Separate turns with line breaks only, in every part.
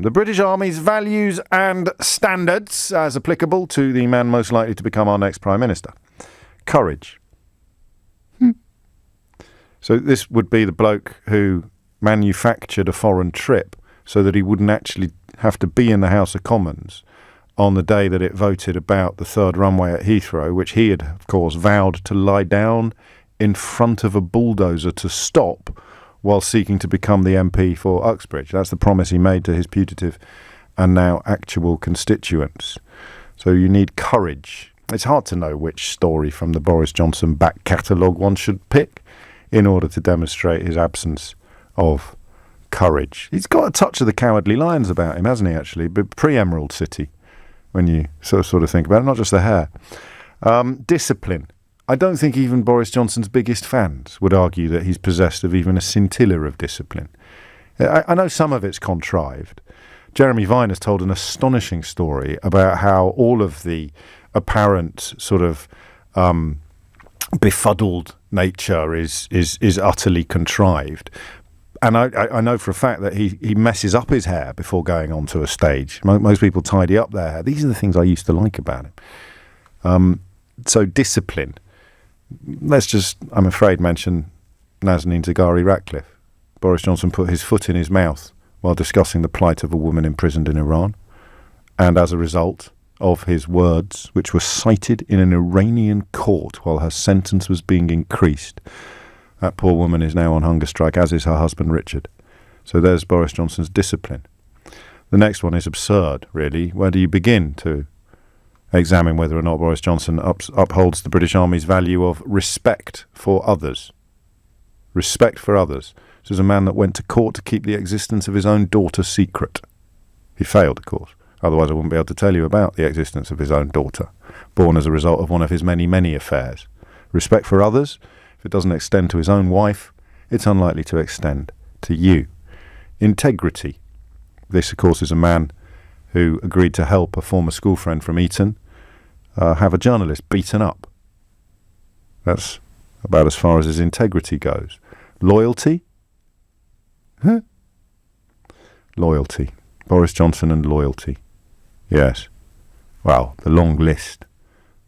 them. The British Army's values and standards as applicable to the man most likely to become our next Prime Minister. Courage. So this would be the bloke who manufactured a foreign trip so that he wouldn't actually have to be in the House of Commons on the day that it voted about the third runway at Heathrow, which he had, of course, vowed to lie down in front of a bulldozer to stop while seeking to become the MP for Uxbridge. That's the promise he made to his putative and now actual constituents. So you need courage. It's hard to know which story from the Boris Johnson back catalogue one should pick in order to demonstrate his absence of courage. He's got a touch of the Cowardly Lions about him, hasn't he, actually? But pre-Emerald City, when you sort of think about it, not just the hair. Discipline. I don't think even Boris Johnson's biggest fans would argue that he's possessed of even a scintilla of discipline. I know some of it's contrived. Jeremy Vine has told an astonishing story about how all of the apparent sort of befuddled nature is utterly contrived. And I know for a fact that he messes up his hair before going onto a stage. Most people tidy up their hair. These are the things I used to like about him. So discipline. Let's just, I'm afraid, mention Nazanin Zaghari-Ratcliffe. Boris Johnson put his foot in his mouth while discussing the plight of a woman imprisoned in Iran. And as a result of his words, which were cited in an Iranian court while her sentence was being increased, that poor woman is now on hunger strike, as is her husband Richard. So there's Boris Johnson's discipline. The next one is absurd, really. Where do you begin to examine whether or not Boris Johnson upholds the British Army's value of respect for others? Respect for others. This is a man that went to court to keep the existence of his own daughter secret. He failed, of course. Otherwise I wouldn't be able to tell you about the existence of his own daughter, born as a result of one of his many, many affairs. Respect for others. If it doesn't extend to his own wife, it's unlikely to extend to you. Integrity. This, of course, is a man who agreed to help a former school friend from Eton have a journalist beaten up. That's about as far as his integrity goes. Loyalty? Loyalty. Boris Johnson and loyalty. Yes. Well, the long list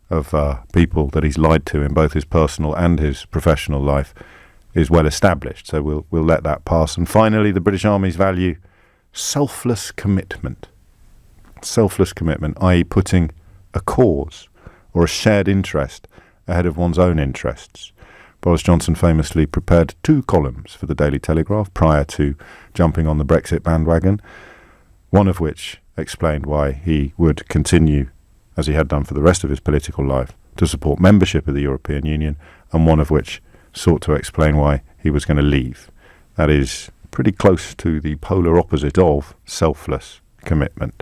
of people that he's lied to in both his personal and his professional life is well established, so we'll let that pass. And finally, the British Army's value, selfless commitment. Selfless commitment, i.e. putting a cause or a shared interest ahead of one's own interests. Boris Johnson famously prepared 2 columns for the Daily Telegraph prior to jumping on the Brexit bandwagon, one of which explained why he would continue, as he had done for the rest of his political life, to support membership of the European Union, and one of which sought to explain why he was going to leave. That is pretty close to the polar opposite of selfless commitment.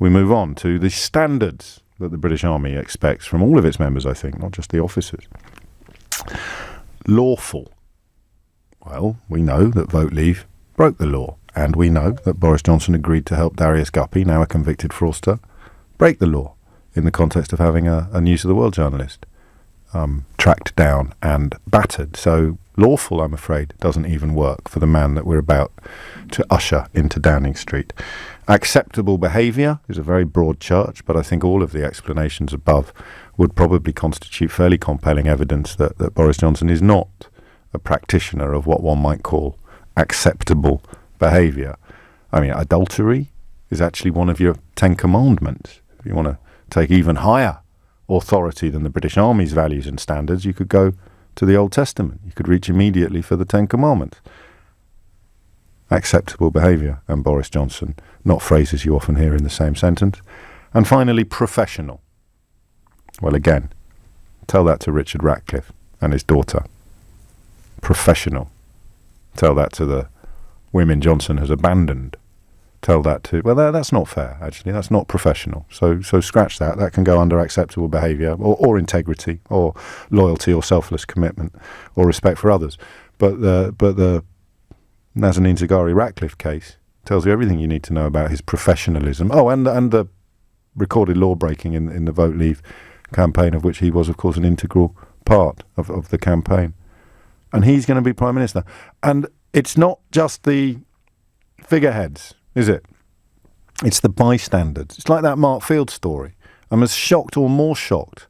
We move on to the standards that the British Army expects from all of its members, I think, not just the officers. Lawful. Well, we know that Vote Leave broke the law, and we know that Boris Johnson agreed to help Darius Guppy, now a convicted fraudster, break the law in the context of having a News of the World journalist tracked down and battered. So lawful, I'm afraid, doesn't even work for the man that we're about to usher into Downing Street. Acceptable behaviour is a very broad church, but I think all of the explanations above would probably constitute fairly compelling evidence that Boris Johnson is not a practitioner of what one might call acceptable behaviour. I mean, adultery is actually one of your 10 commandments. If you want to take even higher authority than the British Army's values and standards, you could go to the Old Testament. You could reach immediately for the 10 commandments. Acceptable behaviour and Boris Johnson, not phrases you often hear in the same sentence. And finally, professional. Well, again, tell that to Richard Ratcliffe and his daughter. Professional. Tell that to the women Johnson has abandoned. Tell that to... Well, that's not fair, actually. That's not professional. So scratch that. That can go under acceptable behaviour or integrity or loyalty or selfless commitment or respect for others. But the Nazanin Zaghari-Ratcliffe case tells you everything you need to know about his professionalism. Oh, and the recorded law-breaking in the Vote Leave campaign, of which he was, of course, an integral part of the campaign. And he's going to be Prime Minister. And it's not just the figureheads, is it? It's the bystanders. It's like that Mark Field story. I'm as shocked or more shocked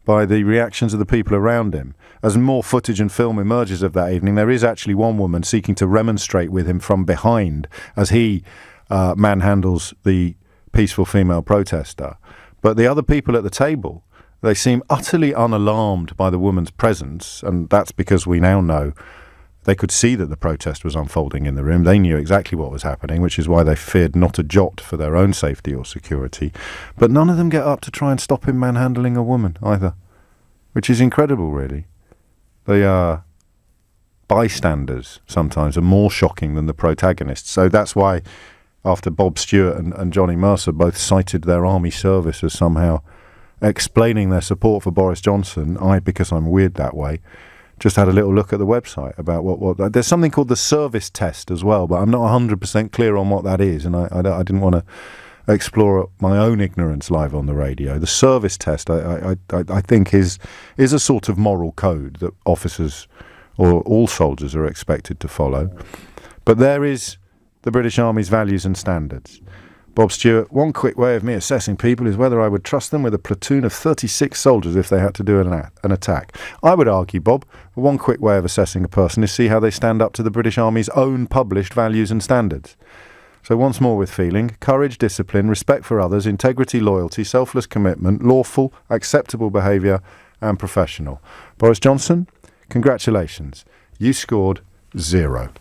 by the reactions of the people around him. As more footage and film emerges of that evening, there is actually one woman seeking to remonstrate with him from behind as he manhandles the peaceful female protester. But the other people at the table, they seem utterly unalarmed by the woman's presence, and that's because we now know they could see that the protest was unfolding in the room. They knew exactly what was happening, which is why they feared not a jot for their own safety or security. But none of them get up to try and stop him manhandling a woman either, which is incredible, really. They are bystanders sometimes are more shocking than the protagonists. So that's why after Bob Stewart and Johnny Mercer both cited their army service as somehow explaining their support for Boris Johnson, because I'm weird that way, just had a little look at the website about what there's something called the service test as well, but I'm not 100% clear on what that is, and I didn't want to explore my own ignorance live on the radio. The service test, I think, is a sort of moral code that officers or all soldiers are expected to follow. But there is the British Army's values and standards. Bob Stewart, one quick way of me assessing people is whether I would trust them with a platoon of 36 soldiers if they had to do an attack. I would argue, Bob, one quick way of assessing a person is see how they stand up to the British Army's own published values and standards. So once more with feeling, courage, discipline, respect for others, integrity, loyalty, selfless commitment, lawful, acceptable behaviour and professional. Boris Johnson, congratulations. You scored 0.